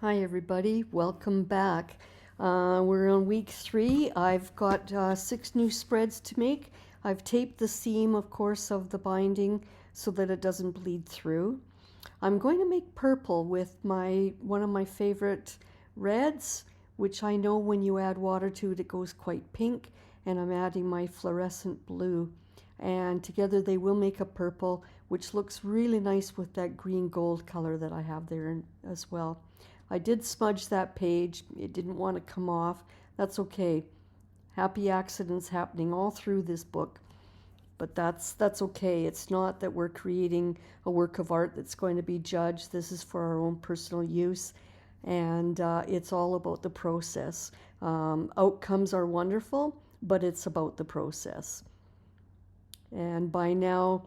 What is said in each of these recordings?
Hi everybody, welcome back. We're on week 3. I've got 6 new spreads to make. I've taped the seam, of course, of the binding so that it doesn't bleed through. I'm going to make purple with one of my favorite reds, which I know when you add water to it, it goes quite pink, and I'm adding my fluorescent blue. And together they will make a purple, which looks really nice with that green gold color that I have there as well. I did smudge that page. It didn't want to come off. That's okay. Happy accidents happening all through this book. But that's okay. It's not that we're creating a work of art that's going to be judged. This is for our own personal use. And it's all about the process. Outcomes are wonderful, but it's about the process. And by now,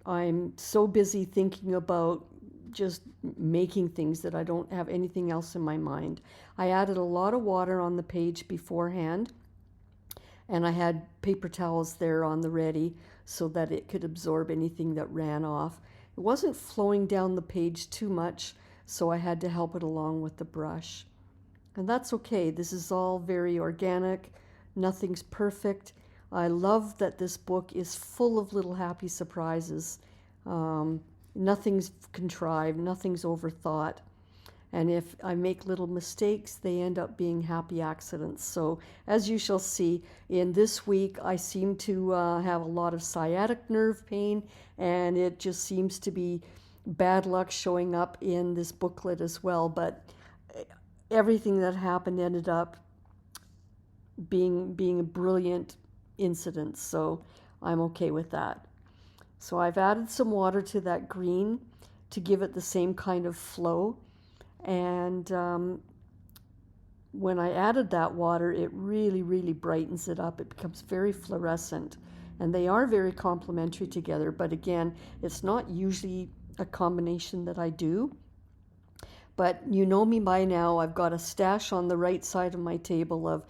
I'm so busy thinking about just making things that I don't have anything else in my mind. I added a lot of water on the page beforehand, and I had paper towels there on the ready so that it could absorb anything that ran off. It wasn't flowing down the page too much, so I had to help it along with the brush. And that's okay. This is all very organic. Nothing's perfect. I love that this book is full of little happy surprises. Nothing's contrived, nothing's overthought. And if I make little mistakes, they end up being happy accidents. So as you shall see, in this week, I seem to have a lot of sciatic nerve pain, and it just seems to be bad luck showing up in this booklet as well. But everything that happened ended up being a brilliant incident, so I'm okay with that. So I've added some water to that green to give it the same kind of flow. And when I added that water, it really, really brightens it up. It becomes very fluorescent. And they are very complementary together. But again, it's not usually a combination that I do. But you know me by now. I've got a stash on the right side of my table of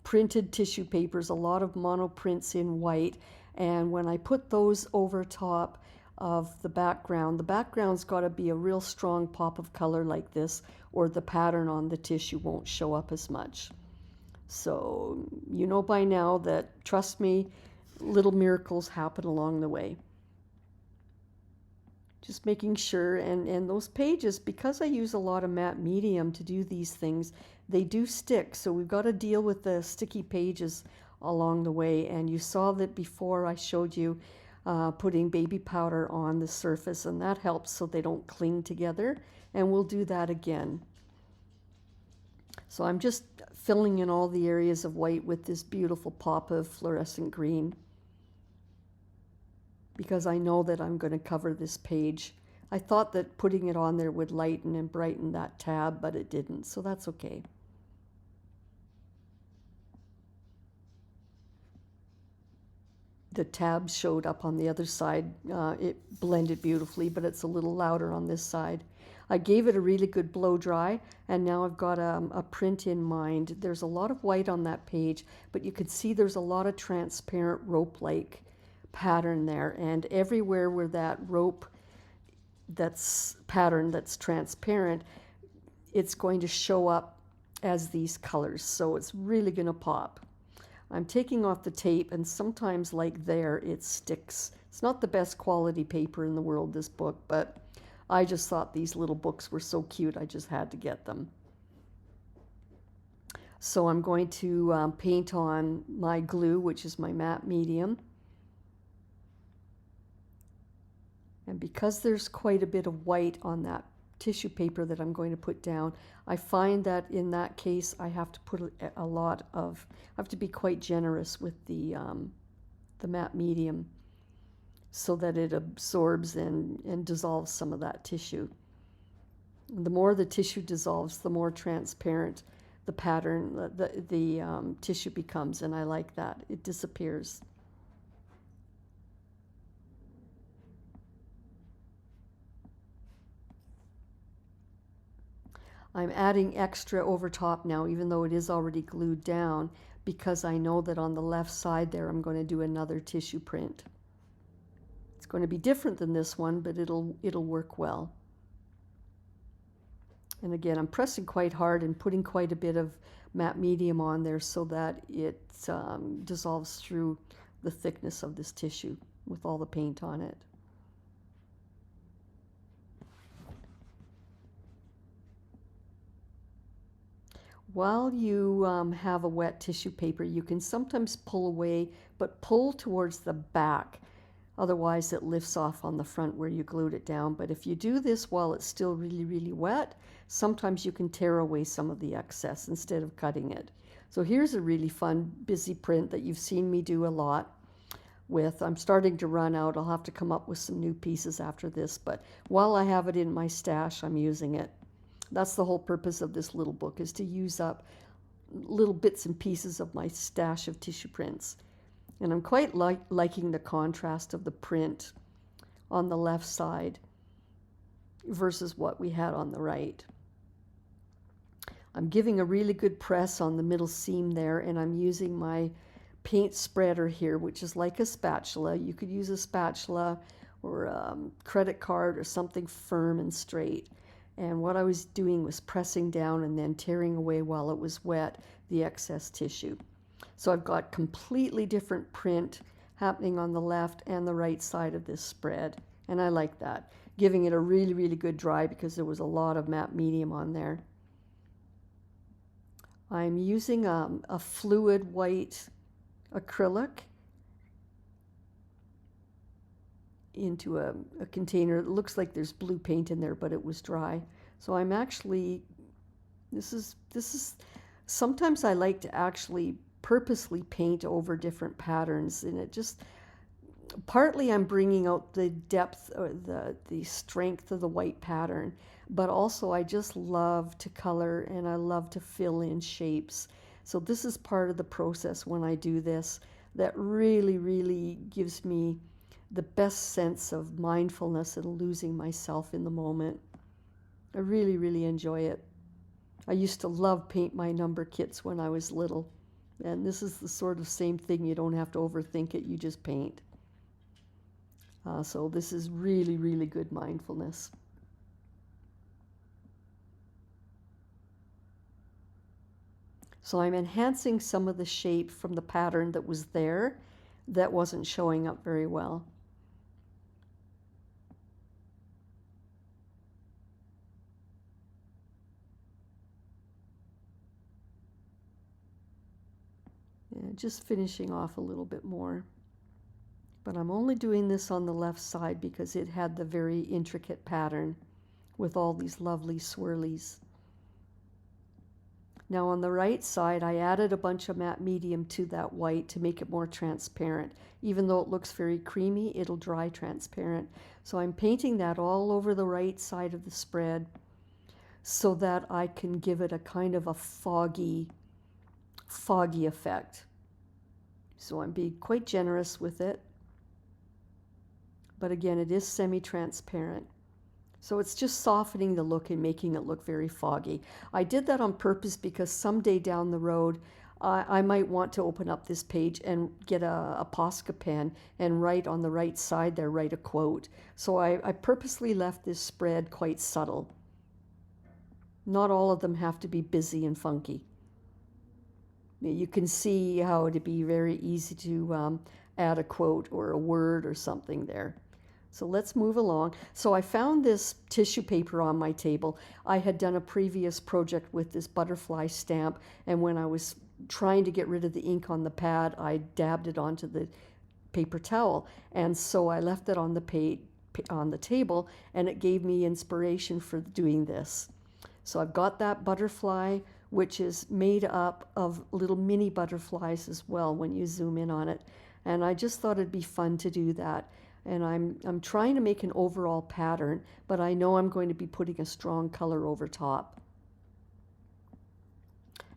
printed tissue papers, a lot of monoprints in white. And when I put those over top of the background's got to be a real strong pop of color like this, or the pattern on the tissue won't show up as much. So you know by now that, trust me, little miracles happen along the way. Just making sure, and those pages, because I use a lot of matte medium to do these things, they do stick. So we've got to deal with the sticky pages along the way. And you saw that before I showed you putting baby powder on the surface, and that helps so they don't cling together. And we'll do that again. So I'm just filling in all the areas of white with this beautiful pop of fluorescent green, because I know that I'm going to cover this page. I thought that putting it on there would lighten and brighten that tab, but it didn't, so that's okay. The tab showed up on the other side. It blended beautifully, but it's a little louder on this side. I gave it a really good blow dry, and now I've got a print in mind. There's a lot of white on that page, but you can see there's a lot of transparent rope-like pattern there, and everywhere where that rope that's pattern that's transparent, it's going to show up as these colors, so it's really going to pop. I'm taking off the tape, and sometimes like there it sticks. It's not the best quality paper in the world, this book, but I just thought these little books were so cute I just had to get them. So I'm going to paint on my glue, which is my matte medium. And because there's quite a bit of white on that tissue paper that I'm going to put down, I find that in that case I have to put I have to be quite generous with the matte medium so that it absorbs and dissolves some of that tissue. The more the tissue dissolves, the more transparent the pattern, the tissue becomes, and I like that. It disappears. I'm adding extra over top now, even though it is already glued down, because I know that on the left side there I'm going to do another tissue print. It's going to be different than this one, but it'll work well. And again, I'm pressing quite hard and putting quite a bit of matte medium on there so that it dissolves through the thickness of this tissue with all the paint on it. While you have a wet tissue paper, you can sometimes pull away, but pull towards the back. Otherwise, it lifts off on the front where you glued it down. But if you do this while it's still really, really wet, sometimes you can tear away some of the excess instead of cutting it. So here's a really fun, busy print that you've seen me do a lot with. I'm starting to run out. I'll have to come up with some new pieces after this. But while I have it in my stash, I'm using it. That's the whole purpose of this little book, is to use up little bits and pieces of my stash of tissue prints. And I'm quite liking the contrast of the print on the left side versus what we had on the right. I'm giving a really good press on the middle seam there, and I'm using my paint spreader here, which is like a spatula. You could use a spatula or a credit card or something firm and straight. And what I was doing was pressing down and then tearing away while it was wet the excess tissue. So I've got completely different print happening on the left and the right side of this spread. And I like that. Giving it a really, really good dry because there was a lot of matte medium on there. I'm using a fluid white acrylic into a container. It looks like there's blue paint in there, but it was dry. So I'm actually, this is sometimes I like to actually purposely paint over different patterns, and it just, partly I'm bringing out the depth or the strength of the white pattern, but also I just love to color and I love to fill in shapes. So this is part of the process when I do this that really, really gives me the best sense of mindfulness and losing myself in the moment. I really, really enjoy it. I used to love paint my number kits when I was little, and this is the sort of same thing. You don't have to overthink it, you just paint. So this is really, really good mindfulness. So I'm enhancing some of the shape from the pattern that was there that wasn't showing up very well. Yeah, just finishing off a little bit more. But I'm only doing this on the left side because it had the very intricate pattern with all these lovely swirlies. Now on the right side, I added a bunch of matte medium to that white to make it more transparent. Even though it looks very creamy, it'll dry transparent. So I'm painting that all over the right side of the spread so that I can give it a kind of a foggy effect. So I'm being quite generous with it. But again, it is semi-transparent. So it's just softening the look and making it look very foggy. I did that on purpose because someday down the road, I might want to open up this page and get a Posca pen and write on the right side there, write a quote. So I purposely left this spread quite subtle. Not all of them have to be busy and funky. You can see how it'd be very easy to add a quote or a word or something there. So let's move along. So I found this tissue paper on my table. I had done a previous project with this butterfly stamp, and when I was trying to get rid of the ink on the pad, I dabbed it onto the paper towel. And so I left it on the table, and it gave me inspiration for doing this. So I've got that butterfly, which is made up of little mini butterflies as well when you zoom in on it. And I just thought it'd be fun to do that. And I'm trying to make an overall pattern, but I know I'm going to be putting a strong color over top.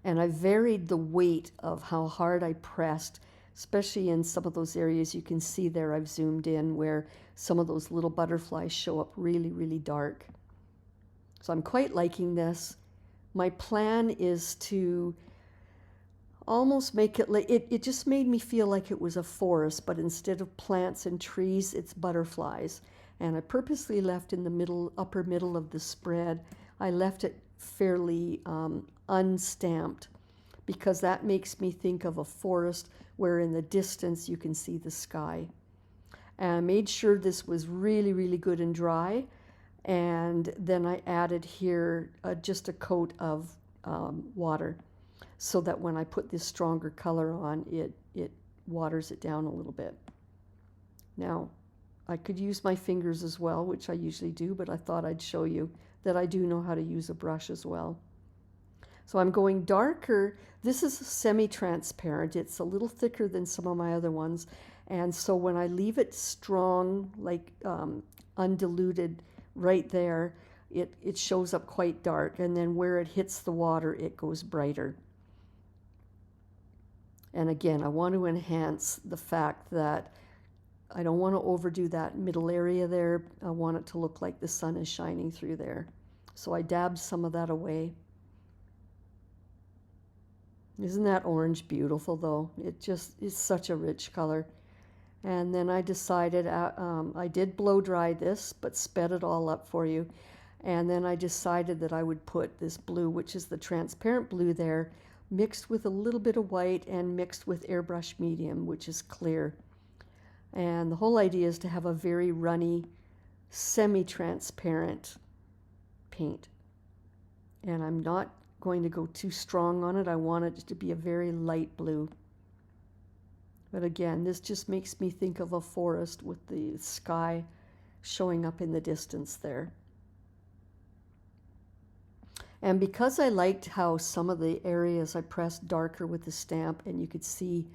And I varied the weight of how hard I pressed, especially in some of those areas you can see there I've zoomed in where some of those little butterflies show up really, really dark. So I'm quite liking this. My plan is to almost make it like, it just made me feel like it was a forest, but instead of plants and trees, it's butterflies. And I purposely left in the middle, upper middle of the spread, I left it fairly unstamped, because that makes me think of a forest where in the distance you can see the sky. And I made sure this was really, really good and dry. And then I added here just a coat of water, so that when I put this stronger color on, it waters it down a little bit. Now, I could use my fingers as well, which I usually do, but I thought I'd show you that I do know how to use a brush as well. So I'm going darker. This is semi-transparent. It's a little thicker than some of my other ones. And so when I leave it strong, like undiluted right there, it shows up quite dark. And then where it hits the water, it goes brighter. And again, I want to enhance the fact that I don't want to overdo that middle area there. I want it to look like the sun is shining through there. So I dabbed some of that away. Isn't that orange beautiful though? It just is such a rich color. And then I decided, I did blow dry this, but sped it all up for you. And then I decided that I would put this blue, which is the transparent blue there, mixed with a little bit of white and mixed with airbrush medium, which is clear. And the whole idea is to have a very runny, semi-transparent paint. And I'm not going to go too strong on it. I want it to be a very light blue. But again, this just makes me think of a forest with the sky showing up in the distance there. And because I liked how some of the areas I pressed darker with the stamp, and you could see,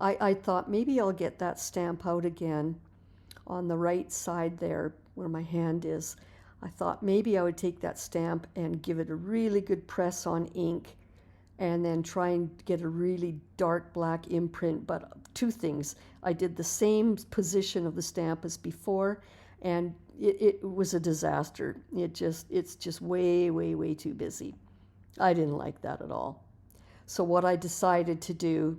I thought maybe I'll get that stamp out again on the right side there where my hand is. I thought maybe I would take that stamp and give it a really good press on ink, and then try and get a really dark black imprint. But two things, I did the same position of the stamp as before, and it was a disaster. It's just way, way, way too busy. I didn't like that at all. So what I decided to do,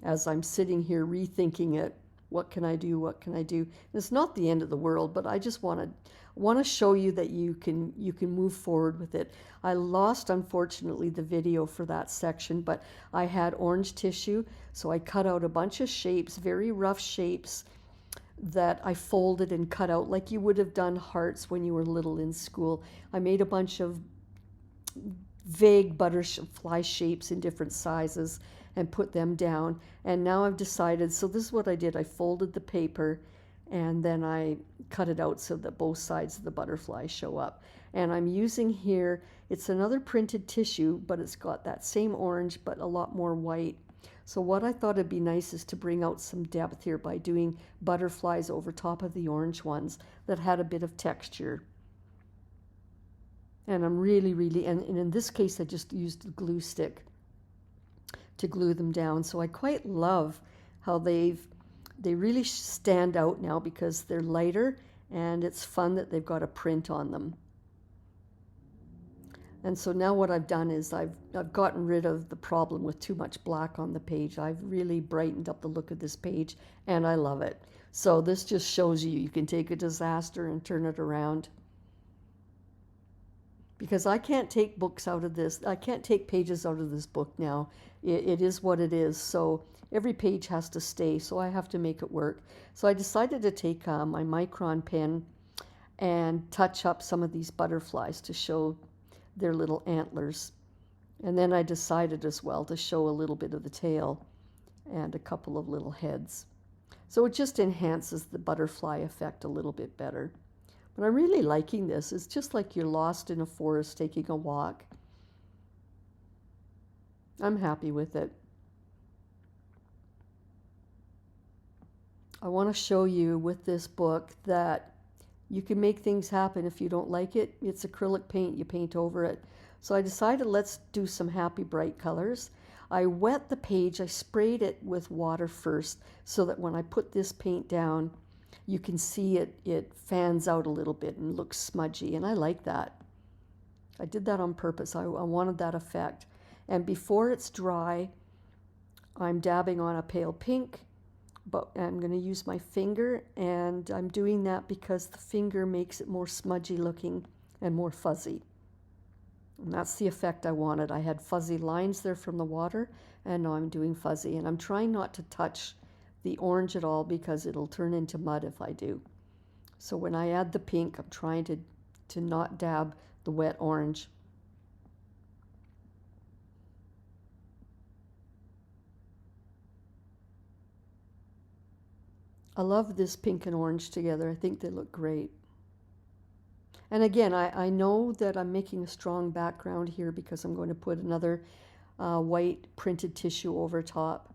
as I'm sitting here rethinking it, what can I do? What can I do? And it's not the end of the world, but I just want to show you that you can move forward with it. I lost, unfortunately, the video for that section, but I had orange tissue, so I cut out a bunch of shapes, very rough shapes, that I folded and cut out like you would have done hearts when you were little in school. I made a bunch of vague butterfly shapes in different sizes and put them down. And now I've decided, so this is what I did. I folded the paper and then I cut it out so that both sides of the butterfly show up. And I'm using here, it's another printed tissue, but it's got that same orange, but a lot more white. So what I thought it'd be nice is to bring out some depth here by doing butterflies over top of the orange ones that had a bit of texture. And I'm really, and in this case, I just used a glue stick to glue them down. So I quite love how they really stand out now because they're lighter, and it's fun that they've got a print on them. And so now what I've done is I've gotten rid of the problem with too much black on the page. I've really brightened up the look of this page, and I love it. So this just shows you can take a disaster and turn it around. Because I can't take books out of this. I can't take pages out of this book now. It is what it is. So every page has to stay, so I have to make it work. So I decided to take my Micron pen and touch up some of these butterflies to show their little antlers. And then I decided as well to show a little bit of the tail and a couple of little heads. So it just enhances the butterfly effect a little bit better. But I'm really liking this. It's just like you're lost in a forest taking a walk. I'm happy with it. I want to show you with this book that you can make things happen. If you don't like it, it's acrylic paint, you paint over it. So I decided let's do some happy bright colors. I wet the page, I sprayed it with water first so that when I put this paint down, you can see it fans out a little bit and looks smudgy, and I like that. I did that on purpose. I wanted that effect. And before it's dry, I'm dabbing on a pale pink, but I'm going to use my finger, and I'm doing that because the finger makes it more smudgy looking and more fuzzy. And that's the effect I wanted. I had fuzzy lines there from the water, and now I'm doing fuzzy. And I'm trying not to touch the orange at all because it'll turn into mud if I do. So when I add the pink, I'm trying to not dab the wet orange. I love this pink and orange together. I think they look great. And again, I know that I'm making a strong background here because I'm going to put another white printed tissue over top.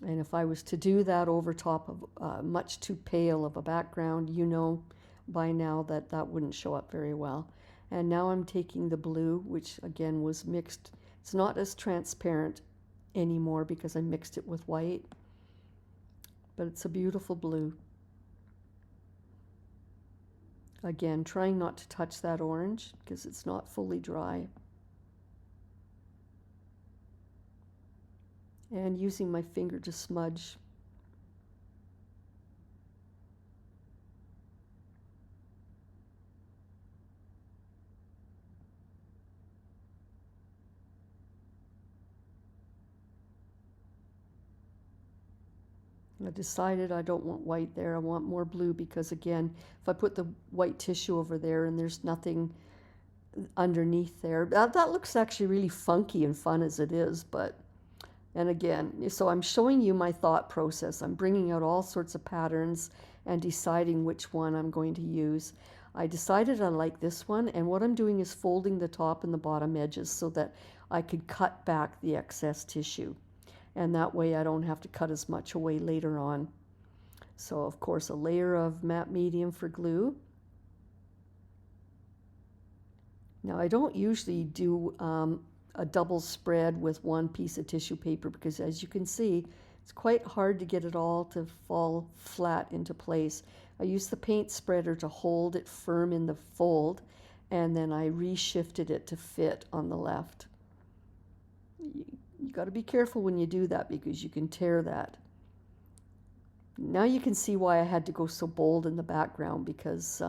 And if I was to do that over top of much too pale of a background, you know by now that that wouldn't show up very well. And now I'm taking the blue, which again was mixed. It's not as transparent anymore because I mixed it with white, but it's a beautiful blue. Again, trying not to touch that orange because it's not fully dry. And using my finger to smudge. I decided I don't want white there. I want more blue because, again, if I put the white tissue over there and there's nothing underneath there, that looks actually really funky and fun as it is. But, and again, so I'm showing you my thought process. I'm bringing out all sorts of patterns and deciding which one I'm going to use. I decided I like this one, and what I'm doing is folding the top and the bottom edges so that I could cut back the excess tissue. And that way I don't have to cut as much away later on. So of course a layer of matte medium for glue. Now I don't usually do a double spread with one piece of tissue paper because, as you can see, it's quite hard to get it all to fall flat into place. I use the paint spreader to hold it firm in the fold, and then I reshifted it to fit on the left. You got to be careful when you do that because you can tear that. Now you can see why I had to go so bold in the background because,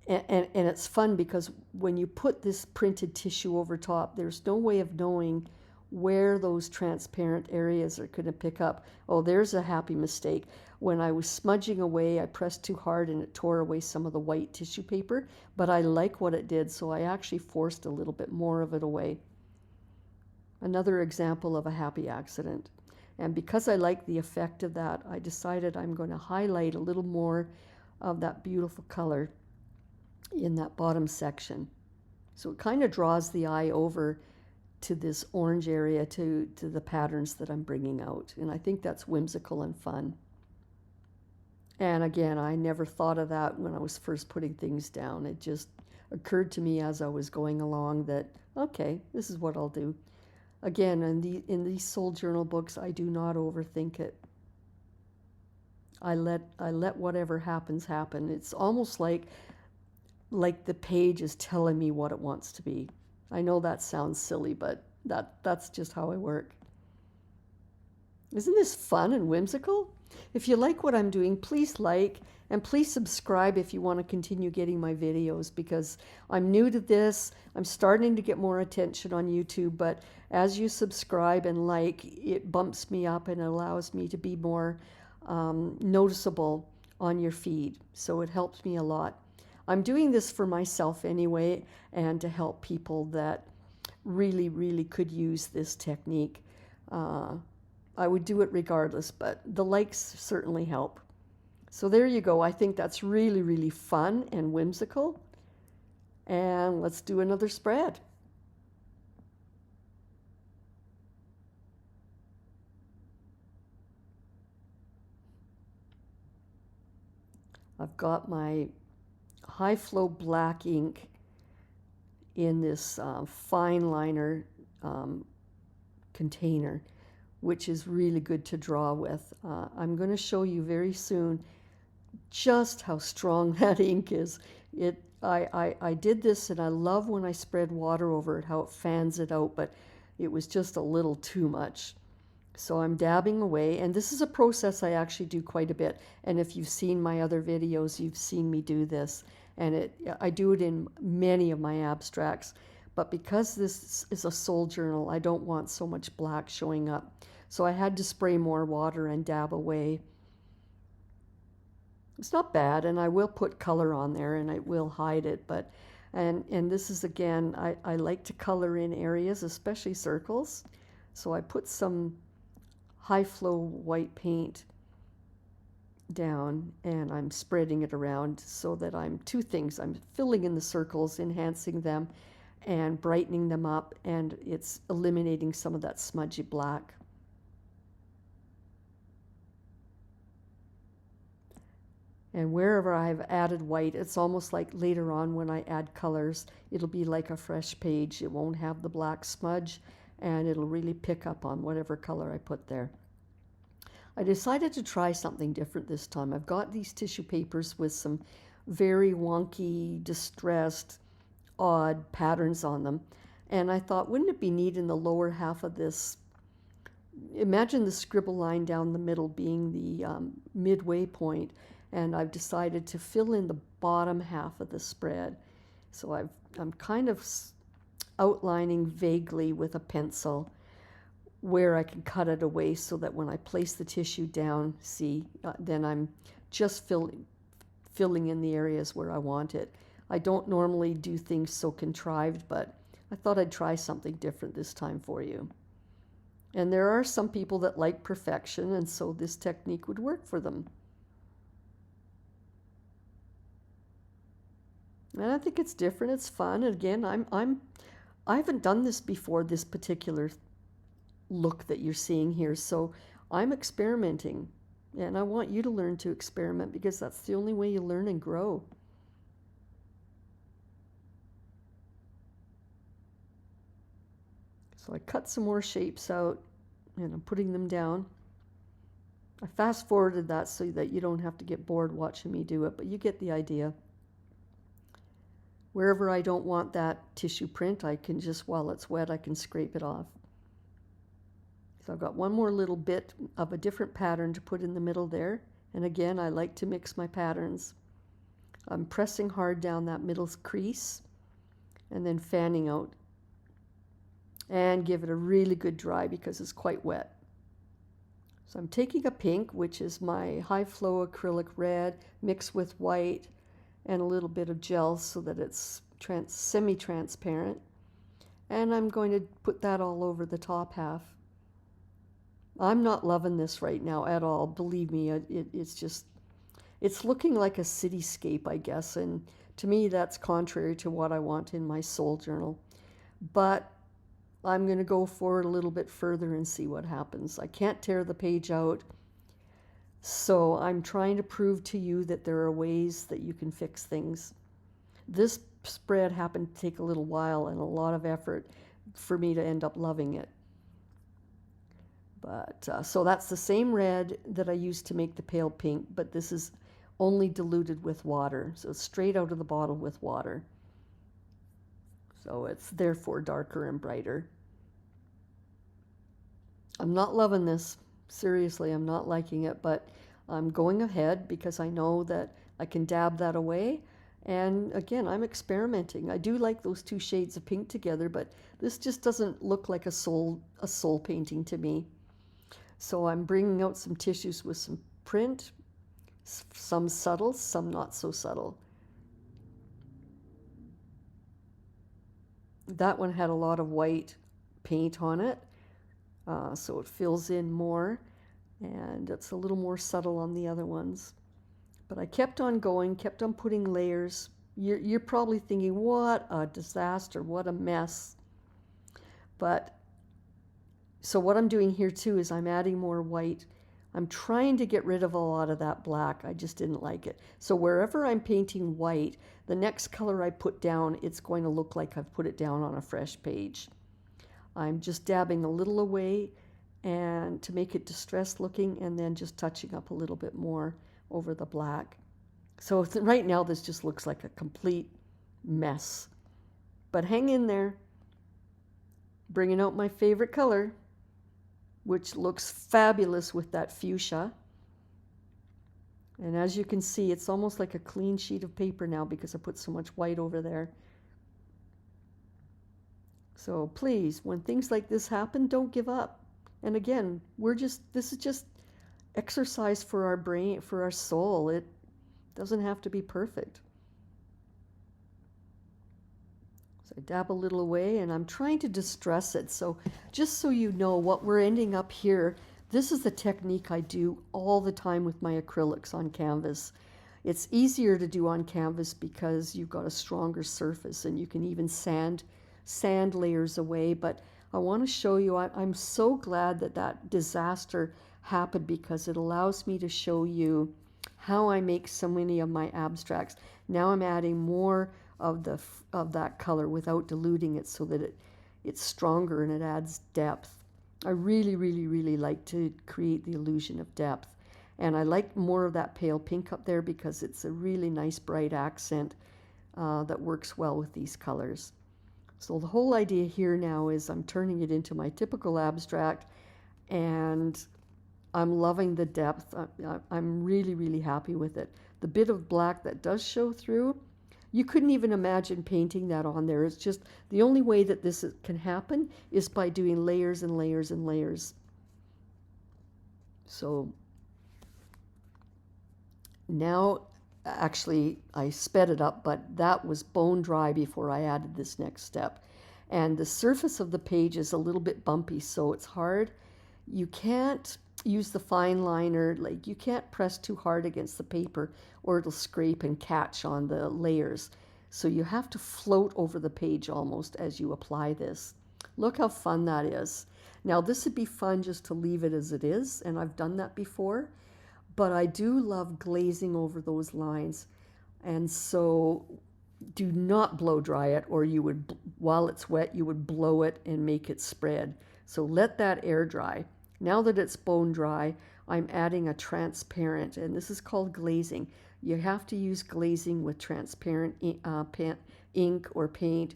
and it's fun because when you put this printed tissue over top, there's no way of knowing where those transparent areas are going to pick up. Oh, there's a happy mistake. When I was smudging away, I pressed too hard and it tore away some of the white tissue paper, but I like what it did, so I actually forced a little bit more of it away. Another example of a happy accident. And because I like the effect of that, I decided I'm going to highlight a little more of that beautiful color in that bottom section. So it kind of draws the eye over to this orange area, to the patterns that I'm bringing out. And I think that's whimsical and fun. And again, I never thought of that when I was first putting things down. It just occurred to me as I was going along that, okay, this is what I'll do. Again, in these soul journal books, I do not overthink it. I let whatever happens happen. It's almost like the page is telling me what it wants to be. I know that sounds silly, but that's just how I work. Isn't this fun and whimsical? If you like what I'm doing, please like and please subscribe if you want to continue getting my videos, because I'm new to this. I'm starting to get more attention on YouTube, but as you subscribe and like, it bumps me up and allows me to be more noticeable on your feed. So it helps me a lot. I'm doing this for myself anyway, and to help people that really, really could use this technique. I would do it regardless, but the likes certainly help. So there you go. I think that's really, really fun and whimsical. And let's do another spread. I've got my high flow black ink in this fine liner container, which is really good to draw with. I'm going to show you very soon just how strong that ink is. I did this, and I love when I spread water over it, how it fans it out, but it was just a little too much. So I'm dabbing away, and this is a process I actually do quite a bit. And if you've seen my other videos, you've seen me do this. And I do it in many of my abstracts. But because this is a soul journal, I don't want so much black showing up. So I had to spray more water and dab away. It's not bad, and I will put color on there, and I will hide it. But and this is, again, I like to color in areas, especially circles. So I put some high flow white paint down, and I'm spreading it around so that two things. I'm filling in the circles, enhancing them, and brightening them up, and it's eliminating some of that smudgy black. And wherever I've added white, it's almost like later on when I add colors, it'll be like a fresh page. It won't have the black smudge, and it'll really pick up on whatever color I put there. I decided to try something different this time. I've got these tissue papers with some very wonky, distressed, odd patterns on them. And I thought, wouldn't it be neat in the lower half of this? Imagine the scribble line down the middle being the midway point. And I've decided to fill in the bottom half of the spread. So I'm kind of outlining vaguely with a pencil where I can cut it away so that when I place the tissue down, then I'm just filling in the areas where I want it. I don't normally do things so contrived, but I thought I'd try something different this time for you. And there are some people that like perfection, and so this technique would work for them. And I think it's different, it's fun. And again, I haven't done this before, this particular look that you're seeing here, so I'm experimenting, and I want you to learn to experiment, because that's the only way you learn and grow. So I cut some more shapes out, and I'm putting them down. I fast forwarded that so that you don't have to get bored watching me do it, but you get the idea. Wherever I don't want that tissue print, I can just, while it's wet, I can scrape it off. So I've got one more little bit of a different pattern to put in the middle there. And again, I like to mix my patterns. I'm pressing hard down that middle crease and then fanning out. And give it a really good dry because it's quite wet. So I'm taking a pink, which is my high flow acrylic red, mixed with white and a little bit of gel so that it's semi-transparent. And I'm going to put that all over the top half. I'm not loving this right now at all. Believe me, it's looking like a cityscape, I guess. And to me, that's contrary to what I want in my soul journal. But I'm going to go forward a little bit further and see what happens. I can't tear the page out. So I'm trying to prove to you that there are ways that you can fix things. This spread happened to take a little while and a lot of effort for me to end up loving it. But so that's the same red that I used to make the pale pink, but this is only diluted with water. So it's straight out of the bottle with water. So it's therefore darker and brighter. I'm not loving this. Seriously, I'm not liking it, but I'm going ahead because I know that I can dab that away. And again, I'm experimenting. I do like those two shades of pink together, but this just doesn't look like a soul painting to me. So I'm bringing out some tissues with some print, some subtle, some not so subtle. That one had a lot of white paint on it, so it fills in more, and it's a little more subtle on the other ones. But I kept on going, kept on putting layers. You're probably thinking, what a disaster, what a mess. But so what I'm doing here too is I'm adding more white. I'm trying to get rid of a lot of that black. I just didn't like it. So wherever I'm painting white, the next color I put down, it's going to look like I've put it down on a fresh page. I'm just dabbing a little away and to make it distressed looking, and then just touching up a little bit more over the black. So right now this just looks like a complete mess. But hang in there. Bringing out my favorite color. which looks fabulous with that fuchsia. And as you can see, it's almost like a clean sheet of paper now because I put so much white over there. So please, when things like this happen, don't give up. And again, this is just exercise for our brain, for our soul. It doesn't have to be perfect. So I dab a little away, and I'm trying to distress it. So just so you know what we're ending up here, this is the technique I do all the time with my acrylics on canvas. It's easier to do on canvas because you've got a stronger surface and you can even sand layers away. But I want to show you, I'm so glad that that disaster happened because it allows me to show you how I make so many of my abstracts. Now I'm adding more of that color without diluting it so that it's stronger and it adds depth. I really, really, really like to create the illusion of depth. And I like more of that pale pink up there because it's a really nice bright accent that works well with these colors. So the whole idea here now is I'm turning it into my typical abstract, and I'm loving the depth. I'm really, really happy with it. The bit of black that does show through, you couldn't even imagine painting that on there. It's just the only way that this can happen is by doing layers and layers and layers. So now, actually, I sped it up, but that was bone dry before I added this next step. And the surface of the page is a little bit bumpy, so it's hard. You can't use the fine liner, like you can't press too hard against the paper or it'll scrape and catch on the layers. So you have to float over the page almost as you apply this. Look how fun that is. Now this would be fun just to leave it as it is, and I've done that before, but I do love glazing over those lines. And so do not blow dry it, or you would, while it's wet, you would blow it and make it spread. So let that air dry. Now that it's bone dry, I'm adding a transparent, and this is called glazing. You have to use glazing with transparent ink or paint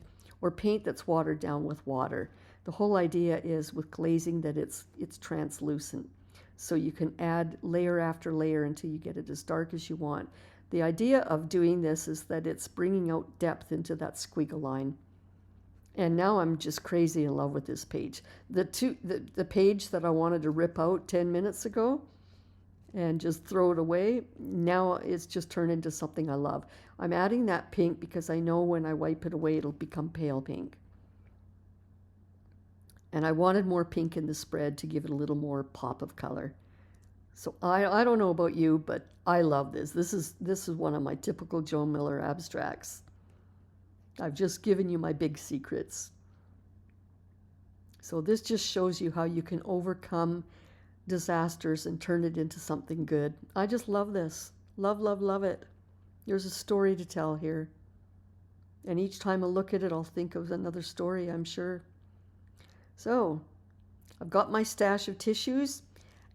that's watered down with water. The whole idea is with glazing that it's translucent. So you can add layer after layer until you get it as dark as you want. The idea of doing this is that it's bringing out depth into that squiggle line. And now I'm just crazy in love with this page. The page that I wanted to rip out 10 minutes ago and just throw it away, now it's just turned into something I love. I'm adding that pink because I know when I wipe it away, it'll become pale pink. And I wanted more pink in the spread to give it a little more pop of color. So I don't know about you, but I love this. This is one of my typical Joe Miller abstracts. I've just given you my big secrets. So this just shows you how you can overcome disasters and turn it into something good. I just love this. Love, love, love it. There's a story to tell here. And each time I look at it, I'll think of another story, I'm sure. So I've got my stash of tissues,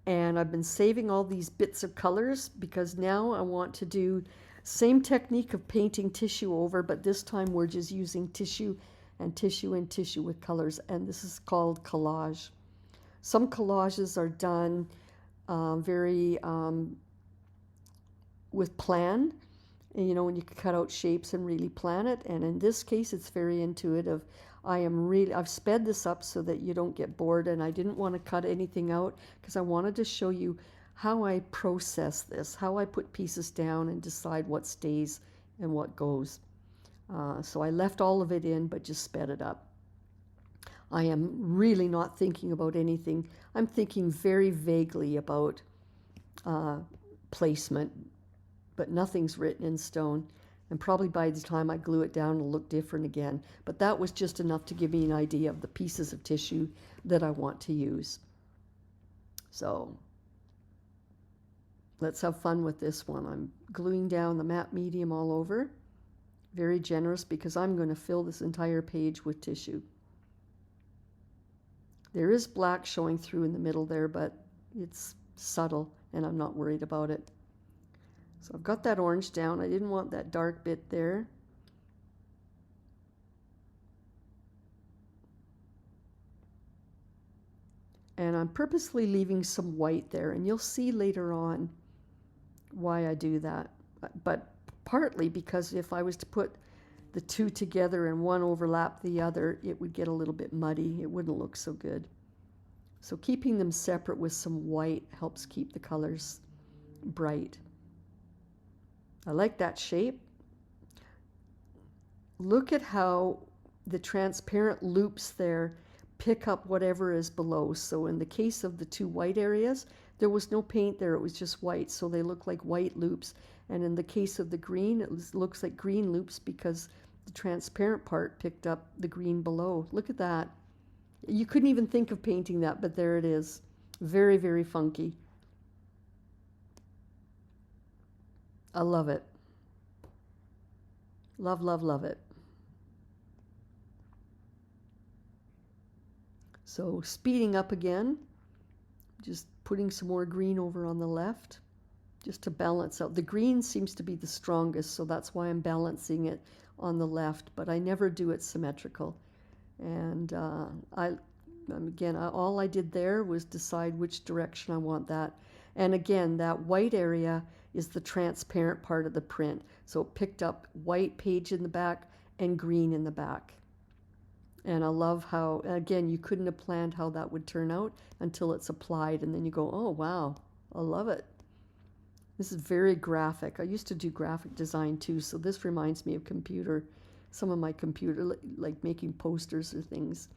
and I've been saving all these bits of colors because now I want to do same technique of painting tissue over, but this time we're just using tissue and tissue and tissue with colors, and this is called collage. Some collages are done with plan, and, you know, when you can cut out shapes and really plan it, and in this case it's very intuitive. I've sped this up so that you don't get bored, and I didn't want to cut anything out because I wanted to show you how I process this, how I put pieces down and decide what stays and what goes. So I left all of it in, but just sped it up. I am really not thinking about anything. I'm thinking very vaguely about placement, but nothing's written in stone. And probably by the time I glue it down, it'll look different again. But that was just enough to give me an idea of the pieces of tissue that I want to use. So let's have fun with this one. I'm gluing down the matte medium all over. Very generous because I'm going to fill this entire page with tissue. There is black showing through in the middle there, but it's subtle and I'm not worried about it. So I've got that orange down. I didn't want that dark bit there. And I'm purposely leaving some white there, and you'll see later on why I do that. But partly because if I was to put the two together and one overlap the other, it would get a little bit muddy. It wouldn't look so good. So keeping them separate with some white helps keep the colors bright. I like that shape. Look at how the transparent loops there pick up whatever is below. So in the case of the two white areas, there was no paint there, it was just white, so they look like white loops. And in the case of the green, it looks like green loops because the transparent part picked up the green below. Look at that. You couldn't even think of painting that, but there it is. Very, very funky. I love it. Love, love, love it. So speeding up again, just putting some more green over on the left, just to balance out. The green seems to be the strongest, so that's why I'm balancing it on the left, but I never do it symmetrical. And all I did there was decide which direction I want that. And again, that white area is the transparent part of the print. So it picked up white page in the back and green in the back. And I love how, again, you couldn't have planned how that would turn out until it's applied. And then you go, oh, wow, I love it. This is very graphic. I used to do graphic design too, so this reminds me of some of my computer, like making posters or things.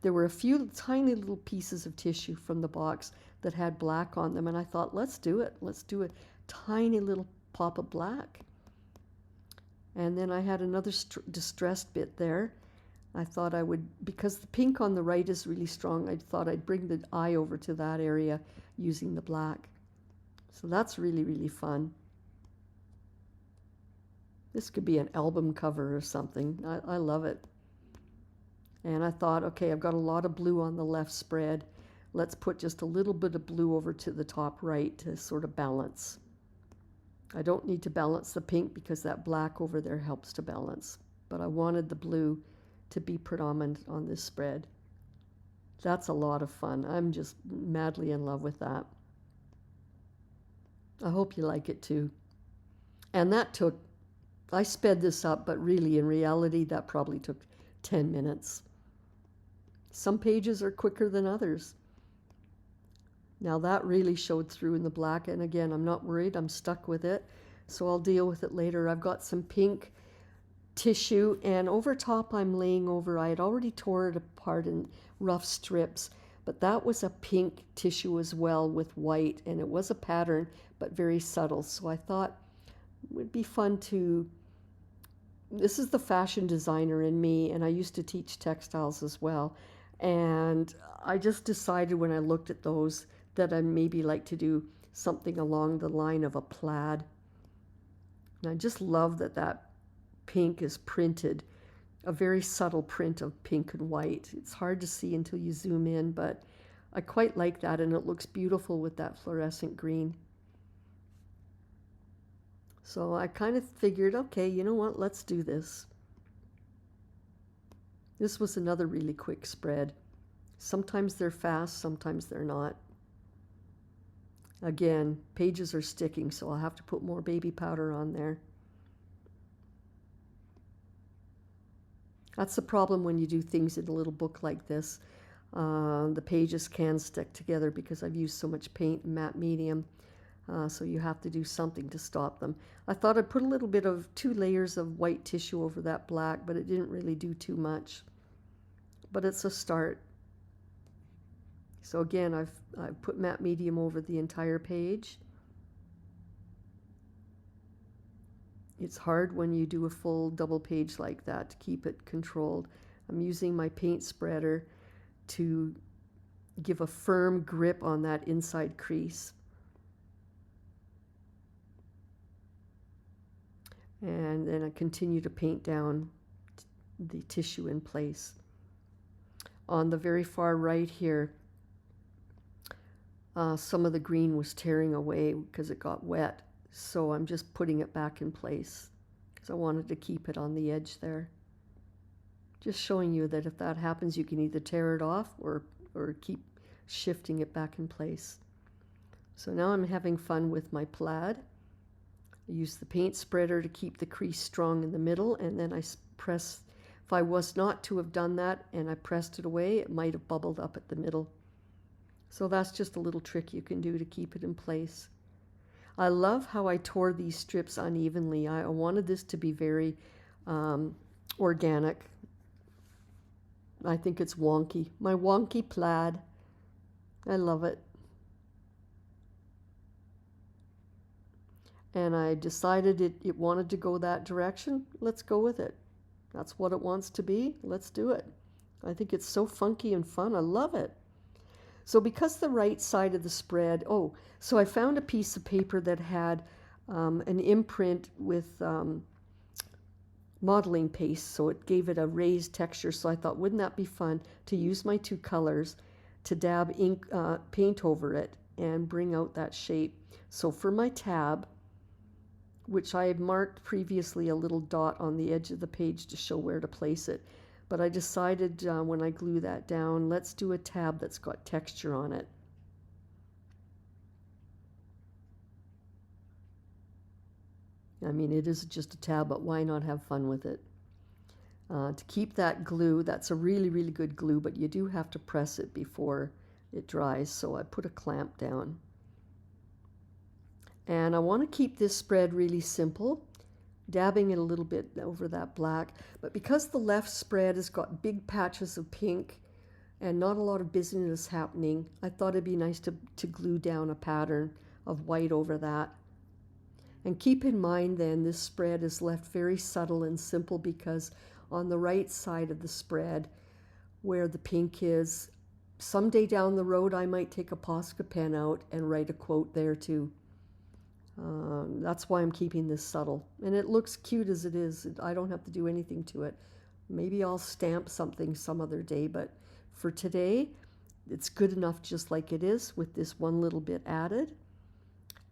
There were a few tiny little pieces of tissue from the box that had black on them, and I thought, let's do it. Let's do a tiny little pop of black. And then I had another distressed bit there. I thought I would, because the pink on the right is really strong, I thought I'd bring the eye over to that area using the black. So that's really, really fun. This could be an album cover or something. I love it. And I thought, okay, I've got a lot of blue on the left spread. Let's put just a little bit of blue over to the top right to sort of balance. I don't need to balance the pink because that black over there helps to balance. But I wanted the blue to be predominant on this spread. That's a lot of fun. I'm just madly in love with that. I hope you like it too. And I sped this up, but really in reality that probably took 10 minutes. Some pages are quicker than others. Now that really showed through in the black, and again, I'm not worried, I'm stuck with it, so I'll deal with it later. I've got some pink tissue, and over top I had already tore it apart in rough strips, but that was a pink tissue as well with white, and it was a pattern, but very subtle. So I thought it would be fun this is the fashion designer in me, and I used to teach textiles as well. And I just decided when I looked at those that I'd maybe like to do something along the line of a plaid. And I just love that pink is printed, a very subtle print of pink and white. It's hard to see until you zoom in, but I quite like that, and it looks beautiful with that fluorescent green. So I kind of figured, okay, you know what, let's do this. This was another really quick spread. Sometimes they're fast, sometimes they're not. Again, pages are sticking, so I'll have to put more baby powder on there. That's the problem when you do things in a little book like this. The pages can stick together because I've used so much paint and matte medium. So you have to do something to stop them. I thought I'd put a little bit of 2 layers of white tissue over that black, but it didn't really do too much. But it's a start. So again, I've put matte medium over the entire page. It's hard when you do a full double page like that to keep it controlled. I'm using my paint spreader to give a firm grip on that inside crease. And then I continue to paint down the tissue in place. On the very far right here, some of the green was tearing away because it got wet. So I'm just putting it back in place because I wanted to keep it on the edge there. Just showing you that if that happens, you can either tear it off or keep shifting it back in place. So now I'm having fun with my plaid. I use the paint spreader to keep the crease strong in the middle, and then I press. If I was not to have done that and I pressed it away, it might have bubbled up at the middle. So that's just a little trick you can do to keep it in place. I love how I tore these strips unevenly. I wanted this to be very organic. I think it's wonky. My wonky plaid. I love it. And I decided it wanted to go that direction. Let's go with it. That's what it wants to be. Let's do it. I think it's so funky and fun. I love it. So because the right side of the spread, so I found a piece of paper that had an imprint with modeling paste, so it gave it a raised texture. So I thought, wouldn't that be fun to use my two colors to dab ink, paint over it and bring out that shape. So for my tab, which I had marked previously a little dot on the edge of the page to show where to place it. But I decided when I glue that down, let's do a tab that's got texture on it. I mean, it is just a tab, but why not have fun with it? To keep that glue, that's a really, really good glue, but you do have to press it before it dries, so I put a clamp down. And I want to keep this spread really simple, dabbing it a little bit over that black. But because the left spread has got big patches of pink and not a lot of busyness happening, I thought it'd be nice to glue down a pattern of white over that. And keep in mind then, this spread is left very subtle and simple because on the right side of the spread, where the pink is, someday down the road I might take a Posca pen out and write a quote there too. That's why I'm keeping this subtle. And it looks cute as it is. I don't have to do anything to it. Maybe I'll stamp something some other day, but for today, it's good enough just like it is with this one little bit added.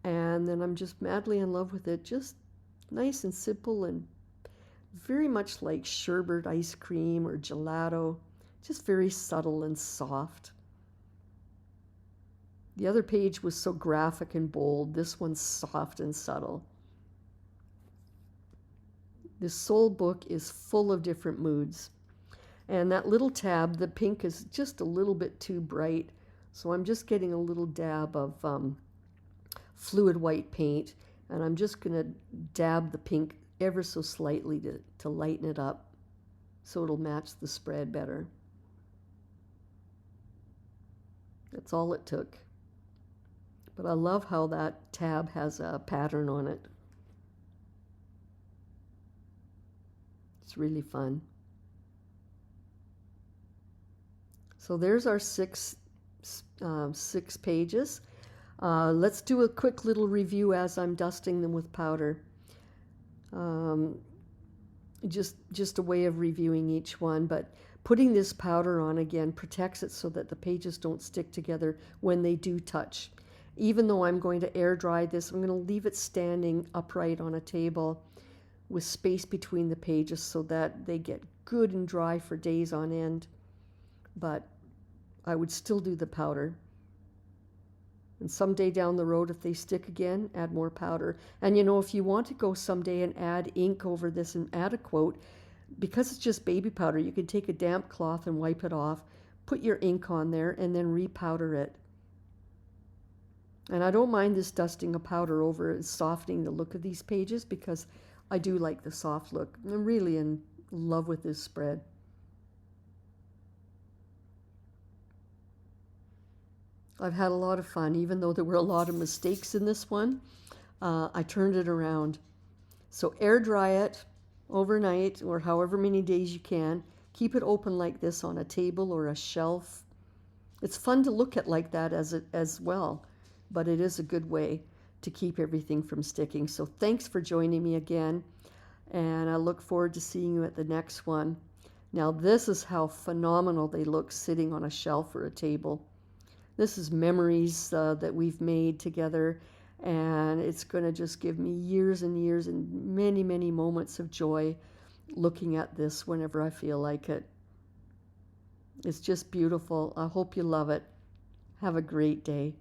And then I'm just madly in love with it. Just nice and simple and very much like sherbet ice cream or gelato. Just very subtle and soft. The other page was so graphic and bold. This one's soft and subtle. This soul book is full of different moods. And that little tab, the pink is just a little bit too bright. So I'm just getting a little dab of fluid white paint. And I'm just going to dab the pink ever so slightly to lighten it up so it'll match the spread better. That's all it took. But I love how that tab has a pattern on it. It's really fun. So there's our six pages. Let's do a quick little review as I'm dusting them with powder. Just a way of reviewing each one, but putting this powder on again protects it so that the pages don't stick together when they do touch. Even though I'm going to air dry this, I'm going to leave it standing upright on a table with space between the pages so that they get good and dry for days on end. But I would still do the powder. And someday down the road, if they stick again, add more powder. And you know, if you want to go someday and add ink over this and add a quote, because it's just baby powder, you can take a damp cloth and wipe it off, put your ink on there, and then repowder it. And I don't mind this dusting of powder over and softening the look of these pages because I do like the soft look. I'm really in love with this spread. I've had a lot of fun, even though there were a lot of mistakes in this one. I turned it around. So air dry it overnight or however many days you can. Keep it open like this on a table or a shelf. It's fun to look at like that as well, but it is a good way to keep everything from sticking. So thanks for joining me again, and I look forward to seeing you at the next one. Now this is how phenomenal they look sitting on a shelf or a table. This is memories that we've made together, and it's going to just give me years and years and many, many moments of joy looking at this whenever I feel like it. It's just beautiful. I hope you love it. Have a great day.